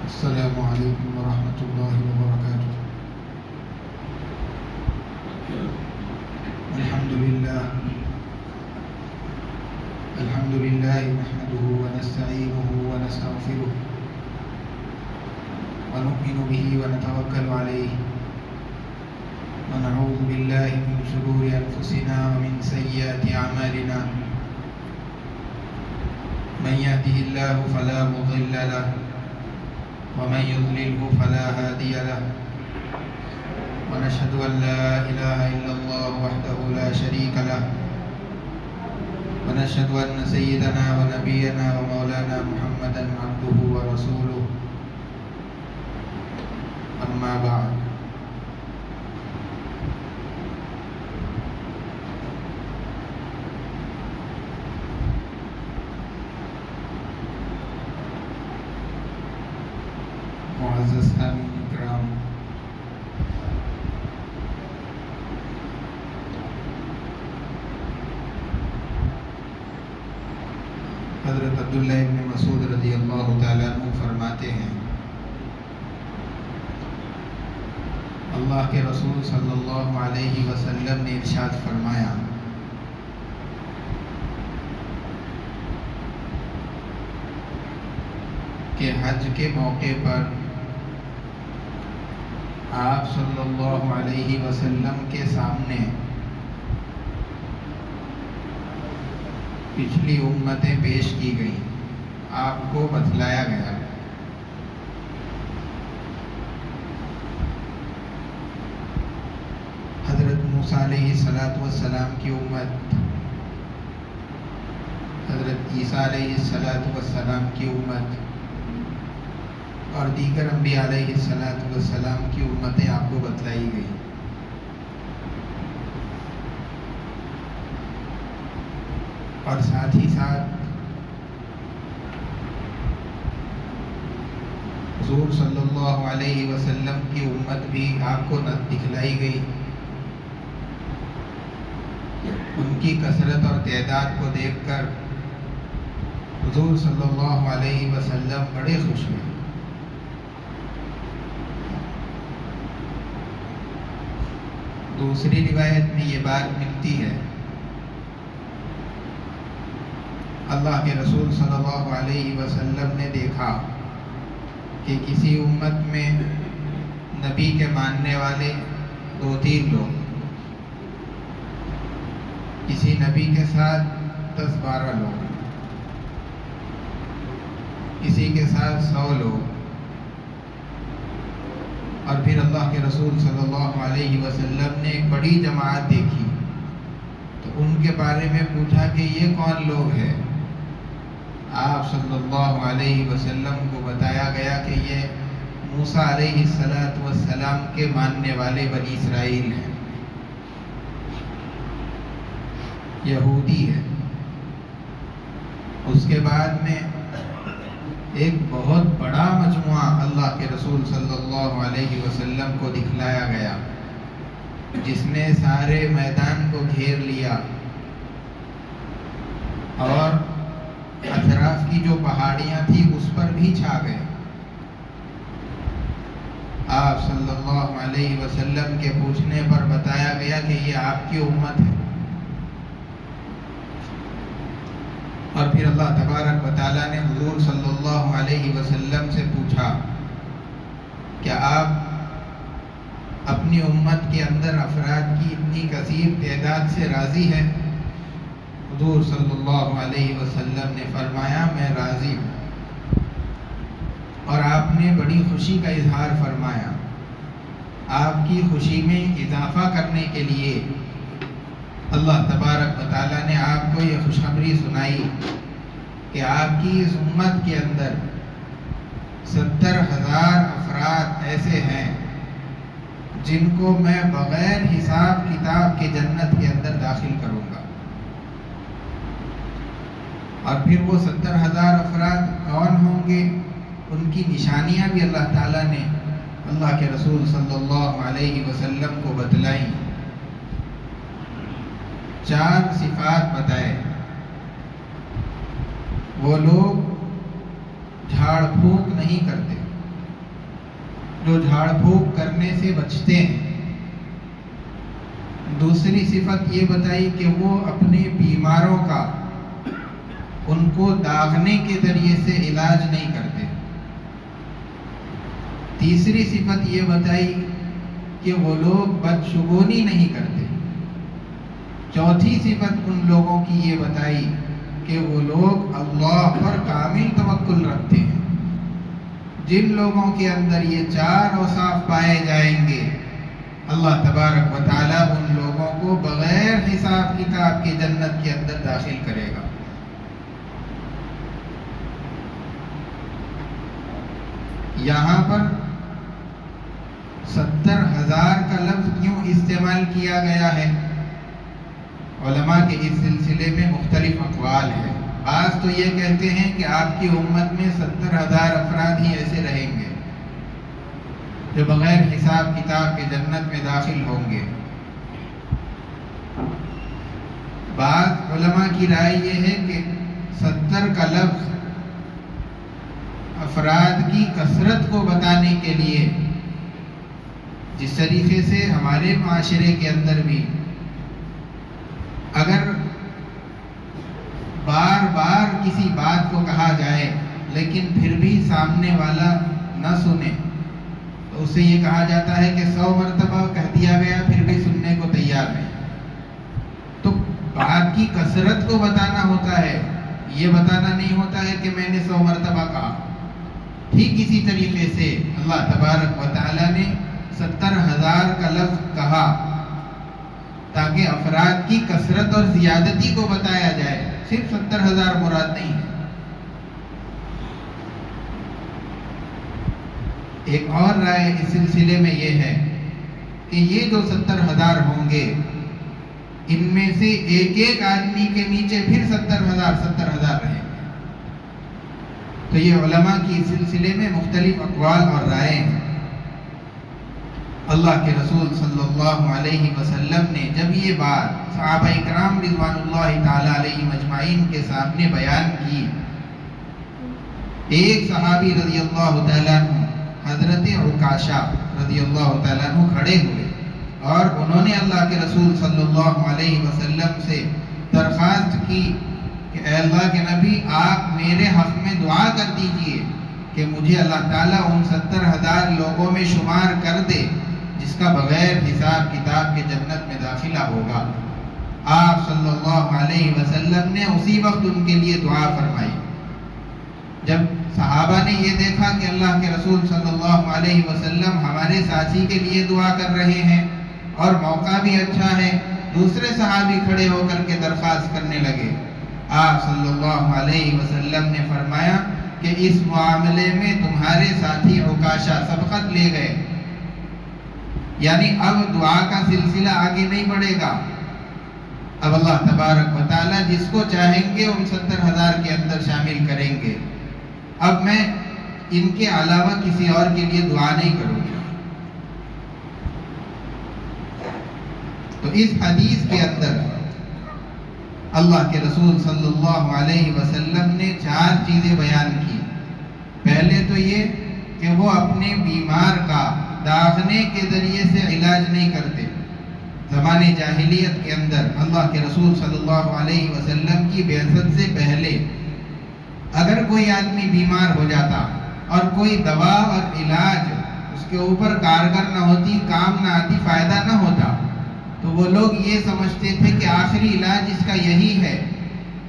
السلام علیکم ورحمۃ اللہ وبرکاتہ۔ الحمد للہ نحمده ونستعینه ونستغفره ونؤمن به ونتوکل علیہ ونعوذ باللہ من شرور انفسنا ومن سیئات اعمالنا من يهده الله فلا مضل له ومن يضلله فلا هادي له ونشهد أن لا إله إلا الله وحده لا شريك له ونشهد أن سيدنا ونبينا ومولانا محمدا عبده ورسوله أما بعد معزز سامعین اکرام، حضرت عبداللہ ابن مسعود رضی اللہ تعالیٰ عنہ فرماتے ہیں، اللہ کے رسول صلی اللہ علیہ وسلم نے ارشاد فرمایا کہ حج کے موقع پر آپ صلی اللہ علیہ وسلم کے سامنے پچھلی امتیں پیش کی گئیں، آپ کو بتلایا گیا۔ حضرت موسیٰ علیہ السلام کی امت، حضرت عیسیٰ علیہ السلام کی امت اور دیگر انبیاء علیہ السلام کی امتیں آپ کو بتلائی گئی۔ اور ساتھ ہی ساتھ حضور صلی اللہ علیہ وسلم کی امت بھی آپ کو دکھلائی گئی۔ ان کی کثرت اور تعداد کو دیکھ کر حضور صلی اللہ علیہ وسلم بڑے خوش ہوئے۔ دوسری روایت میں یہ بات ملتی ہے، اللہ کے رسول صلی اللہ علیہ وسلم نے دیکھا کہ کسی امت میں نبی کے ماننے والے 2-3 لوگ، کسی نبی کے ساتھ 10-12 لوگ، کسی کے ساتھ 100 لوگ، اور پھر اللہ کے رسول صلی اللہ علیہ وسلم نے ایک بڑی جماعت دیکھی تو ان کے بارے میں پوچھا کہ یہ کون لوگ ہیں؟ آپ صلی اللہ علیہ وسلم کو بتایا گیا کہ یہ موسیٰ علیہ السلام کے ماننے والے بنی اسرائیل ہیں، یہودی ہے۔ اس کے بعد میں ایک بہت بڑا مجموعہ اللہ کے رسول صلی اللہ علیہ وسلم کو دکھلایا گیا، جس نے سارے میدان کو گھیر لیا اور اطراف کی جو پہاڑیاں تھی اس پر بھی چھا گئے۔ آپ صلی اللہ علیہ وسلم کے پوچھنے پر بتایا گیا کہ یہ آپ کی امت ہے۔ اور پھر اللہ تبارک و تعالیٰ نے حضور صلی اللہ علیہ وسلم سے پوچھا کہ آپ اپنی امت کے اندر افراد کی اتنی کثیر تعداد سے راضی ہیں؟ حضور صلی اللہ علیہ وسلم نے فرمایا میں راضی ہوں۔ اور آپ نے بڑی خوشی کا اظہار فرمایا۔ آپ کی خوشی میں اضافہ کرنے کے لیے اللہ تبارک و تعالیٰ نے آپ کو یہ خوشخبری سنائی کہ آپ کی اس امت کے اندر 70,000 افراد ایسے ہیں جن کو میں بغیر حساب کتاب کے جنت کے اندر داخل کروں گا۔ اور پھر وہ 70,000 افراد کون ہوں گے، ان کی نشانیاں بھی اللہ تعالیٰ نے اللہ کے رسول صلی اللہ علیہ وسلم کو بتلائیں۔ 4 صفات بتائے۔ وہ لوگ جھاڑ پھونک نہیں کرتے، جو جھاڑ پھونک کرنے سے بچتے ہیں۔ دوسری صفت یہ بتائی کہ وہ اپنے بیماروں کا ان کو داغنے کے ذریعے سے علاج نہیں کرتے۔ تیسری صفت یہ بتائی کہ وہ لوگ بدشگونی نہیں کرتے۔ چوتھی صفت ان لوگوں کی یہ بتائی کہ وہ لوگ اللہ پر کامل توکل رکھتے ہیں۔ جن لوگوں کے اندر یہ چار اوصاف پائے جائیں گے، اللہ تبارک و تعالیٰ ان لوگوں کو بغیر حساب کتاب کے جنت کے اندر داخل کرے گا۔ یہاں پر 70,000 کا لفظ کیوں استعمال کیا گیا ہے؟ علماء کے اس سلسلے میں مختلف اقوال ہیں۔ بعض تو یہ کہتے ہیں کہ آپ کی امت میں 70,000 افراد ہی ایسے رہیں گے جو بغیر حساب کتاب کے جنت میں داخل ہوں گے۔ بعض علماء کی رائے یہ ہے کہ 70 کا لفظ افراد کی کثرت کو بتانے کے لیے، جس طریقے سے ہمارے معاشرے کے اندر بھی اگر بار بار کسی بات کو کہا جائے لیکن پھر بھی سامنے والا نہ سنے تو اسے یہ کہا جاتا ہے کہ 100 مرتبہ کہہ دیا گیا پھر بھی سننے کو تیار نہیں۔ تو بات کی کثرت کو بتانا ہوتا ہے، یہ بتانا نہیں ہوتا ہے کہ میں نے 100 مرتبہ کہا۔ ٹھیک اسی طریقے سے اللہ تبارک و تعالیٰ نے 70,000 کا لفظ کہا تاکہ افراد کی کثرت اور زیادتی کو بتایا جائے، صرف 70,000 مراد نہیں ہے۔ ایک اور رائے اس سلسلے میں یہ ہے کہ یہ جو 70,000 ہوں گے، ان میں سے ایک ایک آدمی کے نیچے پھر 70,000 رہیں گے۔ تو یہ علماء کی اس سلسلے میں مختلف اقوال اور رائے ہیں۔ اللہ کے رسول صلی اللہ علیہ وسلم نے جب یہ بات صحابہ اکرام رضوان اللہ تعالی علیہ مجمعین کے سامنے بیان کی، ایک صحابی رضی اللہ تعالیٰ عنہ حضرت عکاشہ رضی اللہ تعالیٰ عنہ کھڑے ہوئے اور انہوں نے اللہ کے رسول صلی اللہ علیہ وسلم سے درخواست کی کہ اے اللہ کے نبی، آپ میرے حق میں دعا کر دیجئے کہ مجھے اللہ تعالیٰ ان 70,000 لوگوں میں شمار کر دے جس کا بغیر حساب کتاب کے جنت میں داخلہ ہوگا۔ آپ صلی اللہ علیہ وسلم نے اسی وقت ان کے لیے دعا فرمائی۔ جب صحابہ نے یہ دیکھا کہ اللہ کے رسول صلی اللہ علیہ وسلم ہمارے ساتھی کے لیے دعا کر رہے ہیں اور موقع بھی اچھا ہے، دوسرے صحابی کھڑے ہو کر کے درخواست کرنے لگے۔ آپ صلی اللہ علیہ وسلم نے فرمایا کہ اس معاملے میں تمہارے ساتھی عکاشہ سبقت لے گئے، یعنی اب دعا کا سلسلہ آگے نہیں بڑھے گا۔ اب اللہ تبارک و تعالیٰ جس کو چاہیں گے ان 70,000 کے اندر شامل کریں گے۔ اب میں ان کے علاوہ کسی اور کے لیے دعا نہیں کروں گا۔ تو اس حدیث کے اندر اللہ کے رسول صلی اللہ علیہ وسلم نے 4 چیزیں بیان کی۔ پہلے تو یہ کہ وہ اپنے بیمار کا داغنے کے ذریعے سے علاج نہیں کرتے۔ زمانے جاہلیت کے اندر اللہ کے رسول صلی اللہ علیہ وسلم کی بعثت سے پہلے اگر کوئی آدمی بیمار ہو جاتا اور کوئی دوا اور علاج اس کے اوپر کارگر نہ ہوتی، کام نہ آتی، فائدہ نہ ہوتا، تو وہ لوگ یہ سمجھتے تھے کہ آخری علاج اس کا یہی ہے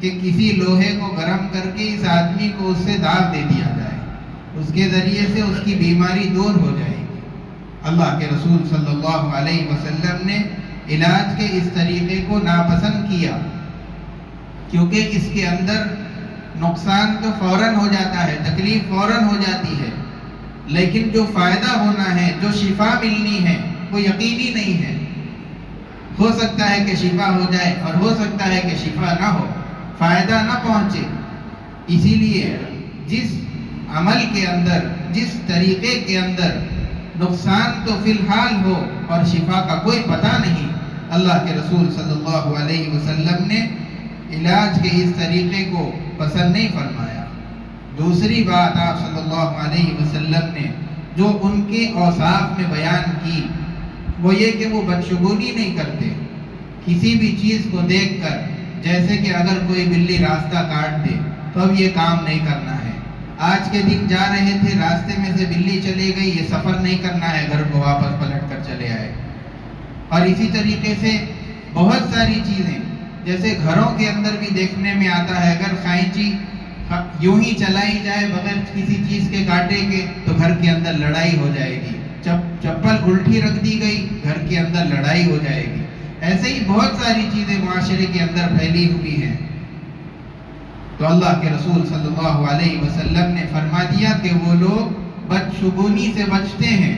کہ کسی لوہے کو گرم کر کے اس آدمی کو اس سے داغ دے دیا جائے، اس کے ذریعے سے اس کی بیماری دور ہو جائے گی۔ اللہ کے رسول صلی اللہ علیہ وسلم نے علاج کے اس طریقے کو ناپسند کیا، کیونکہ اس کے اندر نقصان تو فوراً ہو جاتا ہے، تکلیف فوراً ہو جاتی ہے، لیکن جو فائدہ ہونا ہے، جو شفا ملنی ہے، وہ یقینی نہیں ہے۔ ہو سکتا ہے کہ شفا ہو جائے اور ہو سکتا ہے کہ شفا نہ ہو، فائدہ نہ پہنچے۔ اسی لیے جس عمل کے اندر، جس طریقے کے اندر نقصان تو فی الحال ہو اور شفا کا کوئی پتہ نہیں، اللہ کے رسول صلی اللہ علیہ وسلم نے علاج کے اس طریقے کو پسند نہیں فرمایا۔ دوسری بات، آپ صلی اللہ علیہ وسلم نے جو ان کے اوصاف میں بیان کی وہ یہ کہ وہ بدشگونی نہیں کرتے کسی بھی چیز کو دیکھ کر، جیسے کہ اگر کوئی بلی راستہ کاٹ دے تو اب یہ کام نہیں کرنا ہے، آج کے دن جا رہے تھے راستے میں سے بلی چلی گئی، یہ سفر نہیں کرنا ہے، گھر کو واپس پلٹ کر چلے آئے۔ اور اسی طریقے سے بہت ساری چیزیں جیسے گھروں کے اندر بھی دیکھنے میں آتا ہے، اگر خائنچی یوں ہی چلائی جائے بغیر کسی چیز کے کاٹے کے تو گھر کے اندر لڑائی ہو جائے گی، چپل الٹی رکھ دی گئی گھر کے اندر لڑائی ہو جائے گی۔ ایسے ہی بہت ساری چیزیں معاشرے کے اندر پھیلی ہوئی ہیں، تو اللہ کے رسول صلی اللہ علیہ وسلم نے فرما دیا کہ وہ لوگ بدشگونی سے بچتے ہیں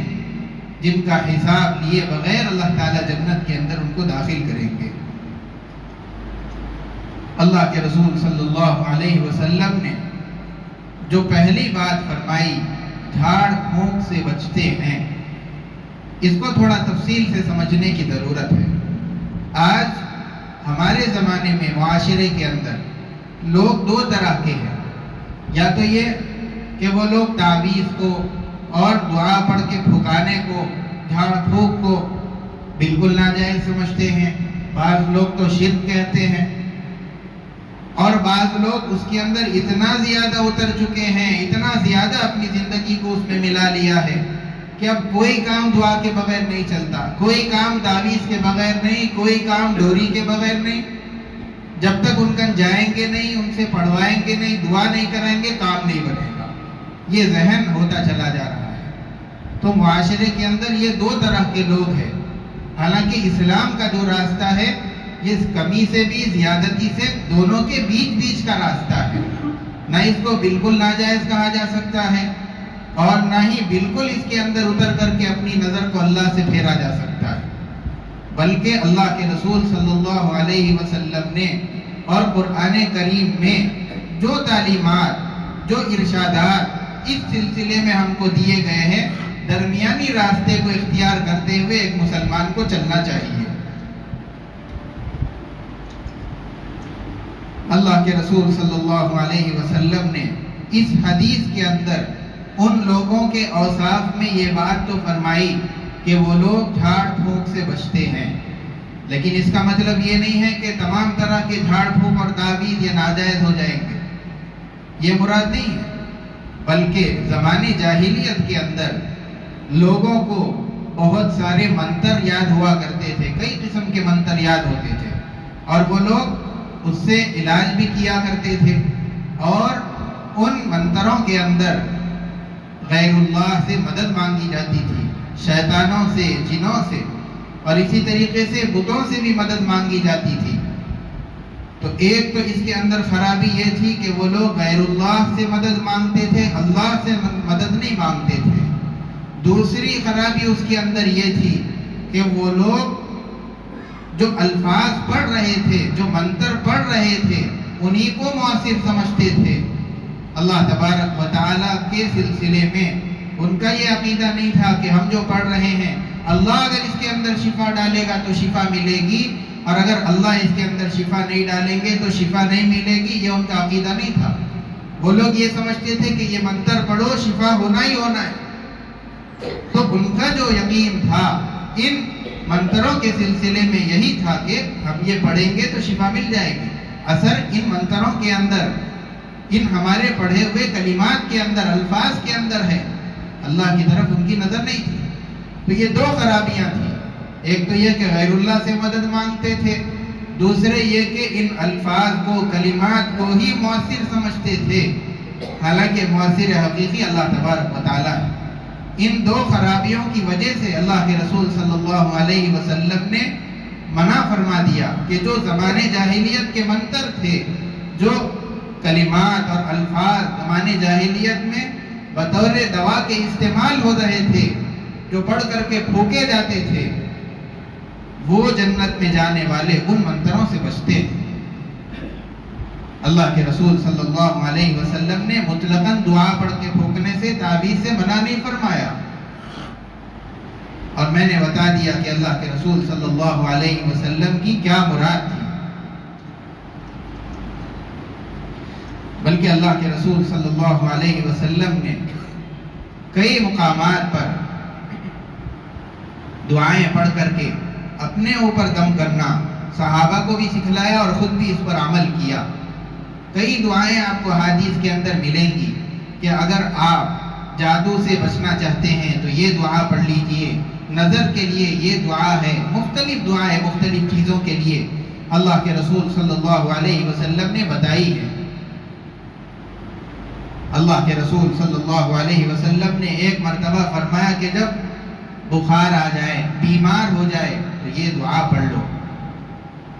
جن کا حساب لیے بغیر اللہ تعالیٰ جنت کے اندر ان کو داخل کریں گے۔ اللہ کے رسول صلی اللہ علیہ وسلم نے جو پہلی بات فرمائی جھاڑ پھونک سے بچتے ہیں، اس کو تھوڑا تفصیل سے سمجھنے کی ضرورت ہے۔ آج ہمارے زمانے میں معاشرے کے اندر لوگ دو طرح کے ہیں، یا تو یہ کہ وہ لوگ تعویذ کو اور دعا پڑھ کے پھکانے کو، جھاڑ پھونک کو بالکل ناجائز سمجھتے ہیں، بعض لوگ تو شرک کہتے ہیں، اور بعض لوگ اس کے اندر اتنا زیادہ اتر چکے ہیں، اتنا زیادہ اپنی زندگی کو اس میں ملا لیا ہے کہ اب کوئی کام دعا کے بغیر نہیں چلتا، کوئی کام تعویذ کے بغیر نہیں، کوئی کام ڈوری کے بغیر نہیں، جب تک ان کن جائیں گے نہیں، ان سے پڑھوائیں گے نہیں، دعا نہیں کریں گے، کام نہیں بنے گا۔ یہ ذہن ہوتا چلا جا رہا ہے۔ تو معاشرے کے اندر یہ دو طرح کے لوگ ہیں، حالانکہ اسلام کا جو راستہ ہے یہ کمی سے بھی زیادتی سے دونوں کے بیچ کا راستہ ہے، نہ اس کو بالکل ناجائز کہا جا سکتا ہے اور نہ ہی بالکل اس کے اندر اتر کر کے اپنی نظر کو اللہ سے پھیرا جا سکتا ہے، بلکہ اللہ کے رسول صلی اللہ علیہ وسلم نے اور قرآن کریم میں جو تعلیمات، جو ارشادات اس سلسلے میں ہم کو دیے گئے ہیں، درمیانی راستے کو اختیار کرتے ہوئے ایک مسلمان کو چلنا چاہیے۔ اللہ کے رسول صلی اللہ علیہ وسلم نے اس حدیث کے اندر ان لوگوں کے اوصاف میں یہ بات تو فرمائی کہ وہ لوگ جھاڑ پھونک سے بچتے ہیں، لیکن اس کا مطلب یہ نہیں ہے کہ تمام طرح کے جھاڑ پھونک اور تعویذ یہ ناجائز ہو جائیں گے، یہ مراد نہیں ہے، بلکہ زمانے جاہلیت کے اندر لوگوں کو بہت سارے منتر یاد ہوا کرتے تھے، کئی قسم کے منتر یاد ہوتے تھے، اور وہ لوگ اس سے علاج بھی کیا کرتے تھے، اور ان منتروں کے اندر غیر اللہ سے مدد مانگی جاتی تھی، شیطانوں سے، جنوں سے، اور اسی طریقے سے بتوں سے بھی مدد مانگی جاتی تھی۔ تو ایک تو اس کے اندر خرابی یہ تھی کہ وہ لوگ غیر اللہ سے مدد مانگتے تھے، اللہ سے مدد نہیں مانگتے تھے۔ دوسری خرابی اس کے اندر یہ تھی کہ وہ لوگ جو الفاظ پڑھ رہے تھے، جو منتر پڑھ رہے تھے، انہی کو مؤثر سمجھتے تھے۔ اللہ تبارک و تعالیٰ کے سلسلے میں ان کا یہ عقیدہ نہیں تھا کہ ہم جو پڑھ رہے ہیں، اللہ اگر اس کے اندر شفا ڈالے گا تو شفا ملے گی، اور اگر اللہ اس کے اندر شفا نہیں ڈالیں گے تو شفا نہیں ملے گی، یہ ان کا عقیدہ نہیں تھا۔ وہ لوگ یہ سمجھتے تھے کہ یہ منتر پڑھو شفا ہونا ہی ہونا ہے۔ تو ان کا جو یقین تھا ان منتروں کے سلسلے میں یہی تھا کہ ہم یہ پڑھیں گے تو شفا مل جائے گی۔ اثر ان منتروں کے اندر، ان ہمارے پڑھے ہوئے کلمات کے اندر، الفاظ کے اندر ہے، اللہ کی طرف ان کی نظر نہیں تھی۔ تو یہ دو خرابیاں تھیں، ایک تو یہ کہ غیر اللہ سے مدد مانگتے تھے، دوسرے یہ کہ ان الفاظ کو، کلمات کو ہی مؤثر سمجھتے تھے، حالانکہ مؤثر حقیقی اللہ تبارک و تعالیٰ ہے۔ ان دو خرابیوں کی وجہ سے اللہ کے رسول صلی اللہ علیہ وسلم نے منع فرما دیا کہ جو زمانے جاہلیت کے منتر تھے، جو کلمات اور الفاظ زمانے جاہلیت میں بطور دوا کے استعمال ہو رہے تھے، جو پڑھ کر کے پھونکے جاتے تھے، وہ جنت میں جانے والے ان منتروں سے بچتے ہیں۔ اللہ کے رسول صلی اللہ علیہ وسلم نے مطلقاً دعا پڑھ کے پھونکنے سے، تعویذ سے منع نہیں فرمایا، اور میں نے بتا دیا کہ اللہ کے رسول صلی اللہ علیہ وسلم کی کیا مراد تھی۔ بلکہ اللہ کے رسول صلی اللہ علیہ وسلم نے کئی مقامات پر دعائیں پڑھ کر کے اپنے اوپر دم کرنا صحابہ کو بھی سکھلایا اور خود بھی اس پر عمل کیا۔ کئی دعائیں آپ کو حدیث کے اندر ملیں گی کہ اگر آپ جادو سے بچنا چاہتے ہیں تو یہ دعا پڑھ لیجئے، نظر کے لیے یہ دعا ہے، مختلف دعائیں مختلف چیزوں کے لیے اللہ کے رسول صلی اللہ علیہ وسلم نے بتائی ہے۔ اللہ کے رسول صلی اللہ علیہ وسلم نے ایک مرتبہ فرمایا کہ جب بخار آ جائے، بیمار ہو جائے تو یہ دعا پڑھ لو،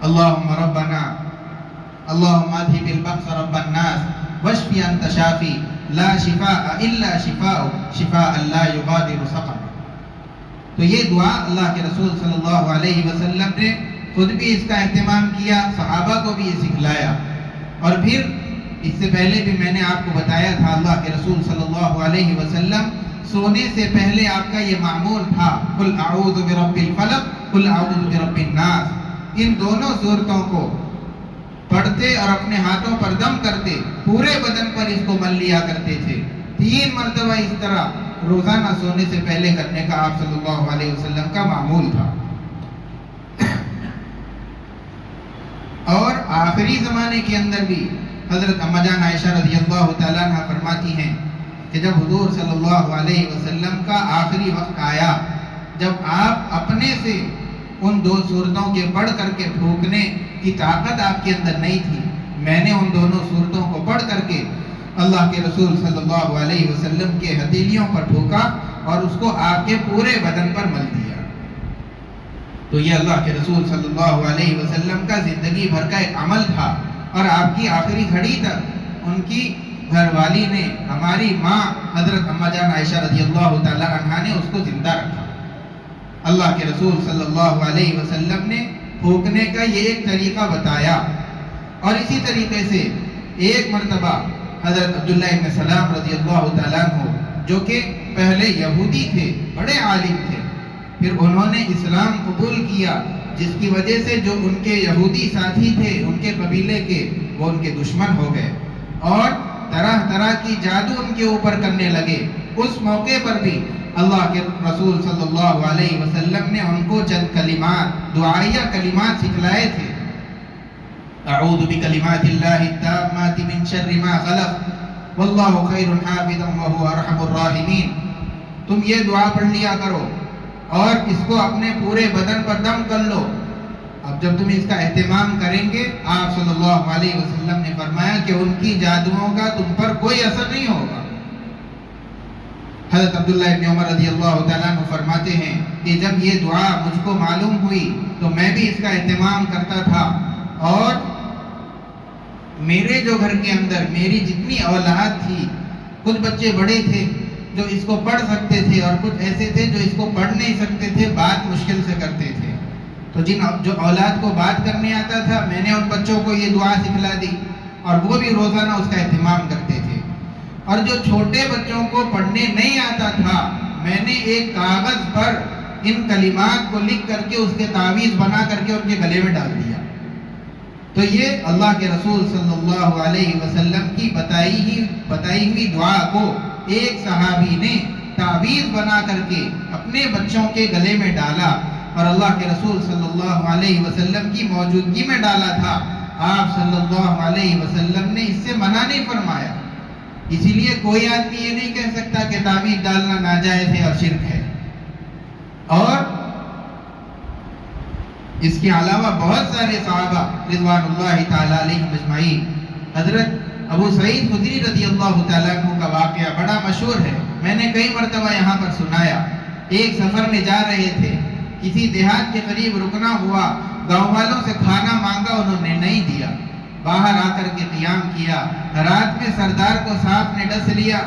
اللہم ربنا اللہم اذھب البأس رب الناس واشف انت شافی لا شفاء الا شفاءک شفاء لا یغادر سقما۔ تو یہ دعا اللہ کے رسول صلی اللہ علیہ وسلم نے خود بھی اس کا اہتمام کیا، صحابہ کو بھی یہ سکھلایا۔ اور پھر اس سے پہلے بھی میں نے آپ کو بتایا تھا، اللہ کے رسول صلی اللہ علیہ وسلم سونے سے پہلے آپ کا یہ معمول تھا، قل اعوذ برب الفلق قل اعوذ برب الناس، ان دونوں صورتوں کو پڑھتے اور اپنے ہاتھوں پر دم کرتے، پورے بدن پر اس کو مل لیا کرتے تھے۔ 3 مرتبہ اس طرح روزانہ سونے سے پہلے کرنے کا آپ صلی اللہ علیہ وسلم کا معمول تھا۔ اور آخری زمانے کے اندر بھی حضرت اما جان عائشہ رضی اللہ تعالیٰ عنہ فرماتی ہیں کہ جب حضور صلی اللہ علیہ وسلم کا آخری وقت آیا، جب آپ اپنے سے ان 2 صورتوں کے پڑھ کر کے پھونکنے کی طاقت آپ کے اندر نہیں تھی، میں نے ان دونوں صورتوں کو پڑھ کر کے اللہ کے رسول صلی اللہ علیہ وسلم کے ہتھیلیوں پر پھونکا اور اس کو آپ کے پورے بدن پر مل دیا۔ تو یہ اللہ کے رسول صلی اللہ علیہ وسلم کا زندگی بھر کا ایک عمل تھا، اور آپ کی آخری گھڑی تک ان کی گھر والی نے، ہماری ماں حضرت اما جان عائشہ رضی اللہ تعالی عنہا نے اس کو زندہ رکھا۔ اللہ کے رسول صلی اللہ علیہ وسلم نے پھونکنے کا یہ ایک طریقہ بتایا، اور اسی طریقے سے ایک مرتبہ حضرت عبداللہ ابن سلام رضی اللہ تعالیٰ عنہ، جو کہ پہلے یہودی تھے، بڑے عالم تھے، پھر انہوں نے اسلام قبول کیا، جس کی وجہ سے جو ان کے یہودی ساتھی تھے ان کے قبیلے کے، وہ ان کے دشمن ہو گئے اور طرح طرح کی جادو ان کے اوپر کرنے لگے۔ اس موقع پر بھی اللہ کے رسول صلی اللہ علیہ وسلم نے ان کو چند کلمات، دعائیہ کلمات سکھلائے تھے۔ اعوذ بکلمات اللہ التامات من شر ما خلق واللہ خیر حافظا وهو ارحم الراحمین۔ تم یہ دعا پڑھ لیا کرو اور اس کو اپنے پورے بدن پر دم کر لو۔ اب جب تم اس کا اہتمام کریں گے، آپ صلی اللہ علیہ وسلم نے فرمایا کہ ان کی جادوؤں کا تم پر کوئی اثر نہیں ہوگا۔ حضرت عبداللہ ابن عمر رضی اللہ تعالیٰ عنہ فرماتے ہیں کہ جب یہ دعا مجھ کو معلوم ہوئی تو میں بھی اس کا اہتمام کرتا تھا، اور میرے جو گھر کے اندر میری جتنی اولاد تھی، کچھ بچے بڑے تھے جو اس کو پڑھ سکتے تھے اور کچھ ایسے تھے جو اس کو پڑھ نہیں سکتے تھے، بات مشکل سے کرتے تھے، تو جو اولاد کو بات کرنے آتا تھا، میں نے ان بچوں کو یہ دعا سکھلا دی اور وہ بھی روزانہ اس کا اہتمام کرتے تھے۔ اور جو چھوٹے بچوں کو پڑھنے نہیں آتا تھا، میں نے ایک کاغذ پر ان کلمات کو لکھ کر کے اس کے تعویذ بنا کر کے ان کے گلے میں ڈال دیا۔ تو یہ اللہ کے رسول صلی اللہ علیہ وسلم کی بتائی ہوئی دعا کو ایک صحابی نے تعویذ بنا کر کے اپنے بچوں کے گلے میں ڈالا، اور اللہ کے رسول صلی اللہ علیہ وسلم کی موجودگی میں ڈالا تھا۔ آپ صلی اللہ علیہ وسلم نے اس سے منع نہیں فرمایا، اسی لیے کوئی آدمی یہ نہیں کہہ سکتا کہ تعویذ ڈالنا ناجائز ہے اور شرک ہے۔ اور اس کے علاوہ بہت سارے صحابہ رضوان اللہ تعالیٰ علیہم اجمعین، حضرت ابو سعید خدری رضی اللہ تعالیٰ عنہ کا واقعہ بڑا مشہور ہے، میں نے کئی مرتبہ یہاں پر سنایا۔ ایک سفر میں جا رہے تھے، کسی دیہات کے قریب رکنا ہوا، گاؤں والوں سے کھانا مانگا، انہوں نے نہیں دیا، باہر آ کر کے قیام کیا، رات میں سردار کو سانپ نے ڈس لیا،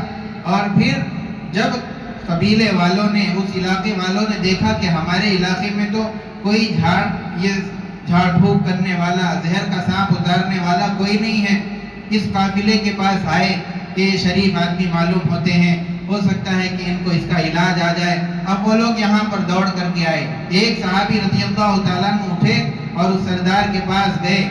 اور پھر جب قبیلے والوں نے، اس علاقے والوں نے دیکھا کہ ہمارے علاقے میں تو کوئی جھاڑ پھونک کرنے والا، زہر کا سانپ اتارنے والا کوئی نہیں ہے، اس قافلے کے پاس آئے کہ شریف آدمی معلوم ہوتے ہیں، ہو سکتا ہے کہ ان کو اس کا علاج آ جائے۔ اب وہ لوگ یہاں پر دوڑ کر کے آئے، ایک صحابی رضی اللہ تعالیٰ عنہ اٹھے اور اس سردار کے پاس گئے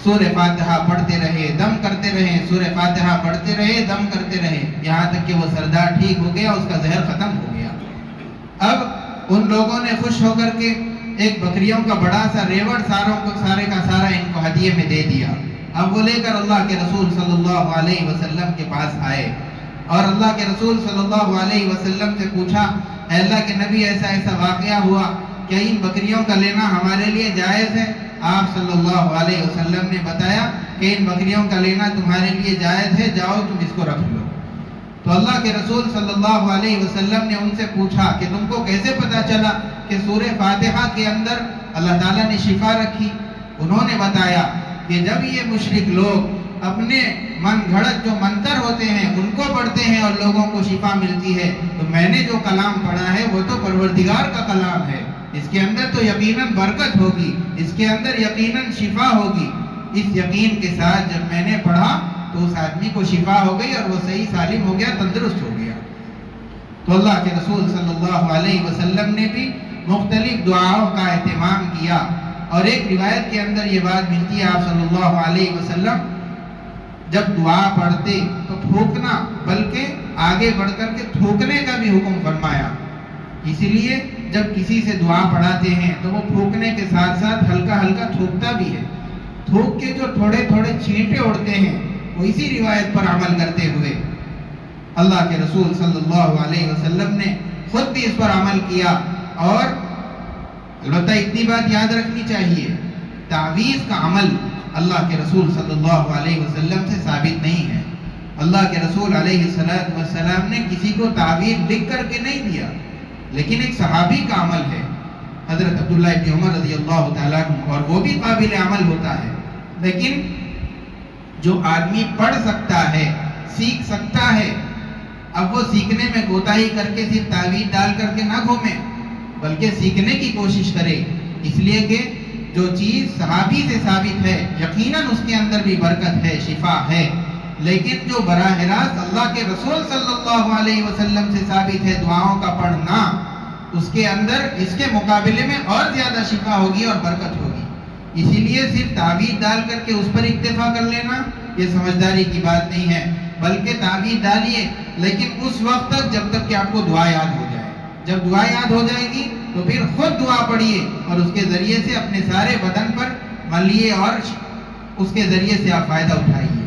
سورہ فاتحہ پڑھتے رہے، دم کرتے رہے، سورہ فاتحہ پڑھتے رہے، دم کرتے رہے، یہاں تک کہ وہ سردار ٹھیک ہو گیا، اس کا زہر ختم ہو گیا۔ اب ان لوگوں نے خوش ہو کر کے ایک بکریوں کا بڑا سا ریوڑ سارے کا سارا ان کو ہدیے میں دے دیا۔ اب وہ لے کر اللہ کے رسول صلی اللہ علیہ وسلم کے پاس آئے اور اللہ کے رسول صلی اللہ علیہ وسلم سے پوچھا، اے اللہ کے نبی، ایسا ایسا واقعہ ہوا، کیا ان بکریوں کا لینا ہمارے لیے جائز ہے؟ آپ صلی اللہ علیہ وسلم نے بتایا کہ ان بکریوں کا لینا تمہارے لیے جائز ہے، جاؤ تم اس کو رکھ لو۔ تو اللہ کے رسول صلی اللہ علیہ وسلم نے ان سے پوچھا کہ تم کو کیسے پتا چلا کہ سورہ فاتحہ کے اندر اللہ تعالیٰ نے شفا رکھی؟ انہوں نے بتایا کہ جب یہ مشرک لوگ اپنے من گھڑت جو منتر ہوتے ہیں ان کو پڑھتے ہیں اور لوگوں کو شفا ملتی ہے، تو میں نے جو کلام پڑھا ہے وہ تو پروردگار کا کلام ہے، اس کے اندر تو یقیناً برکت ہوگی، اس کے اندر یقیناً شفا ہوگی۔ اس یقین کے ساتھ جب میں نے پڑھا تو اس آدمی کو شفا ہو گئی اور وہ صحیح سالم ہو گیا، تندرست ہو گیا۔ تو اللہ کے رسول صلی اللہ علیہ وسلم نے بھی مختلف دعاؤں کا اہتمام کیا، اور ایک روایت کے اندر یہ بات ملتی ہے، آپ صلی اللہ علیہ وسلم جب دعا پڑھتے تو تھوکنا بلکہ آگے بڑھ کر کے تھوکنے کا بھی حکم فرمایا۔ اسی لیے جب کسی سے دعا پڑھاتے ہیں تو وہ تھوکنے کے ساتھ ساتھ ہلکا ہلکا تھوکتا بھی ہے۔ تھوک کے جو تھوڑے تھوڑے چھینٹے اڑتے ہیں وہ اسی روایت پر عمل کرتے ہوئے اللہ کے رسول صلی اللہ علیہ وسلم نے خود بھی اس پر عمل کیا۔ اور البتہ اتنی بات یاد رکھنی چاہیے، تعویذ کا عمل اللہ کے رسول صلی اللہ علیہ وسلم سے ثابت نہیں ہے۔ اللہ کے رسول علیہ السلام نے کسی کو تعویذ لکھ کر کے نہیں دیا، لیکن ایک صحابی کا عمل ہے، حضرت عبداللہ ابن عمر رضی اللہ تعالیٰ عنہ، اور وہ بھی قابل عمل ہوتا ہے۔ لیکن جو آدمی پڑھ سکتا ہے، سیکھ سکتا ہے، اب وہ سیکھنے میں کوتاہی کر کے صرف تعویذ ڈال کر کے نہ گھومے، بلکہ سیکھنے کی کوشش کرے، اس لیے کہ جو چیز صحابی سے ثابت ہے یقیناً اس کے اندر بھی برکت ہے، شفا ہے، لیکن جو براہ راست اللہ کے رسول صلی اللہ علیہ وسلم سے ثابت ہے دعاؤں کا پڑھنا، اس کے اندر اس کے مقابلے میں اور زیادہ شفا ہوگی اور برکت ہوگی۔ اسی لیے صرف تعویذ ڈال کر کے اس پر اکتفا کر لینا یہ سمجھداری کی بات نہیں ہے، بلکہ تعویذ ڈالیے لیکن اس وقت تک جب تک کہ آپ کو دعا یاد ہو جائے۔ جب دعا یاد ہو جائے گی تو پھر خود دعا پڑھیے اور اس کے ذریعے سے اپنے سارے بدن پر ملیے اور اس کے ذریعے سے آپ فائدہ اٹھائیے۔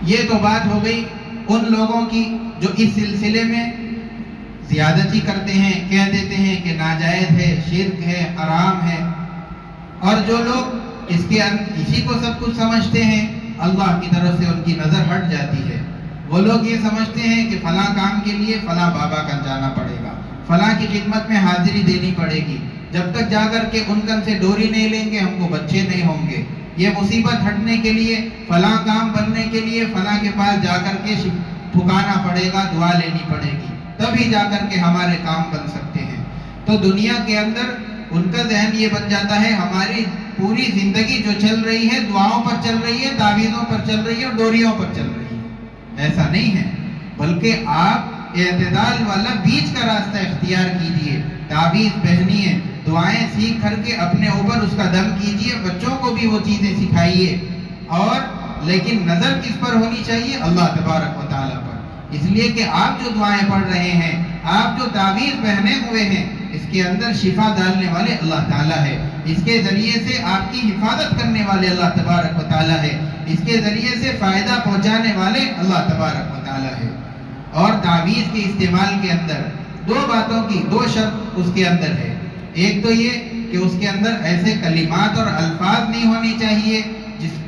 یہ تو بات ہو گئی ان لوگوں کی جو اس سلسلے میں زیادتی کرتے ہیں، کہہ دیتے ہیں کہ ناجائز ہے، شرک ہے، حرام ہے، اور جو لوگ اسی کو سب کچھ سمجھتے ہیں، اللہ کی طرف سے ان کی نظر ہٹ جاتی ہے۔ وہ لوگ یہ سمجھتے ہیں کہ فلاں کام کے لیے فلاں بابا کا جانا پڑے گا، فلاں کی خدمت میں حاضری دینی پڑے گی، جب تک جا کر کے ان کن سے ڈوری نہیں لیں گے ہم کو بچے نہیں ہوں گے، یہ مصیبت ہٹنے کے لیے، فلاں کام بننے کے لیے فلاں کے پاس جا کر کے ٹھکانا پڑے گا، دعا لینی پڑے گی، تبھی جا کر کے ہمارے کام بن سکتے ہیں۔ تو دنیا کے اندر ان کا ذہن یہ بن جاتا ہے ہماری پوری زندگی جو چل رہی ہے دعاؤں پر چل رہی ہے، تعویذوں پر چل رہی ہے اور ڈوریوں پر چل رہی ہے۔ ایسا نہیں ہے، بلکہ آپ اعتدال والا بیچ کا راستہ اختیار کیجیے، تعویذ پہنیے، دعائیں سیکھ کر کے اپنے اوپر اس کا دم کیجیے، بچوں کو بھی وہ چیزیں سکھائیے، اور لیکن نظر کس پر ہونی چاہیے؟ اللہ تبارک و تعالیٰ پر، اس لیے کہ آپ جو دعائیں پڑھ رہے ہیں، آپ جو تعویذ پہنے ہوئے ہیں، اس کے اندر شفا ڈالنے والے اللہ تعالیٰ ہے، اس کے ذریعے سے آپ کی حفاظت کرنے والے اللہ تبارک و تعالیٰ ہے، اس کے ذریعے سے فائدہ پہنچانے والے اللہ تبارک و تعالیٰ ہے۔ اور تعویذ کے استعمال کے اندر دو باتوں کی دو شرط اس کے اندر ہے۔ ایک تو یہ کہ اس کے اندر ایسے کلمات اور الفاظ نہیں ہونے چاہیے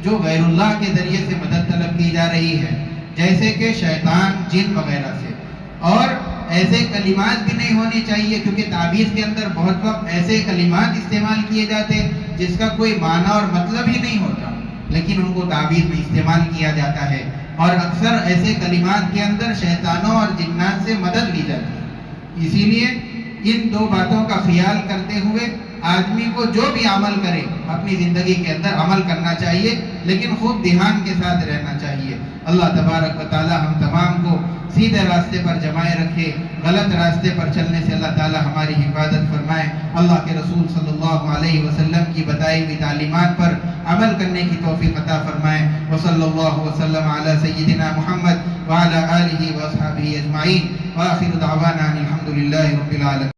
جو غیر اللہ کے ذریعے سے مدد طلب کی جا رہی ہے، جیسے کہ شیطان، جن وغیرہ سے، اور ایسے کلمات بھی نہیں ہونے چاہیے، کیونکہ تعویذ کے اندر بہت وقت ایسے کلمات استعمال کیے جاتے جس کا کوئی معنی اور مطلب ہی نہیں ہوتا، لیکن ان کو تعویذ میں استعمال کیا جاتا ہے، اور اکثر ایسے کلمات کے اندر شیطانوں اور جنات سے مدد لی جاتی ہے۔ اسی لیے ان دو باتوں کا خیال کرتے ہوئے آدمی کو جو بھی عمل کرے اپنی زندگی کے اندر عمل کرنا چاہیے، لیکن خوب دھیان کے ساتھ رہنا چاہیے۔ اللہ تبارک و تعالی ہم تمام کو سیدھے راستے پر جمائے رکھے، غلط راستے پر چلنے سے اللہ تعالی ہماری حفاظت فرمائے۔ اللہ کے رسول صلی اللہ علیہ وسلم کی بتائی ہوئی تعلیمات پر عمل کرنے کی توفیق عطا فرمائے۔ وصلی اللہ وسلم علی سیدنا محمد وعلی آلہ واصحابہ اجمعین، وآخر دعوانا ان الحمد للہ رب العالمین۔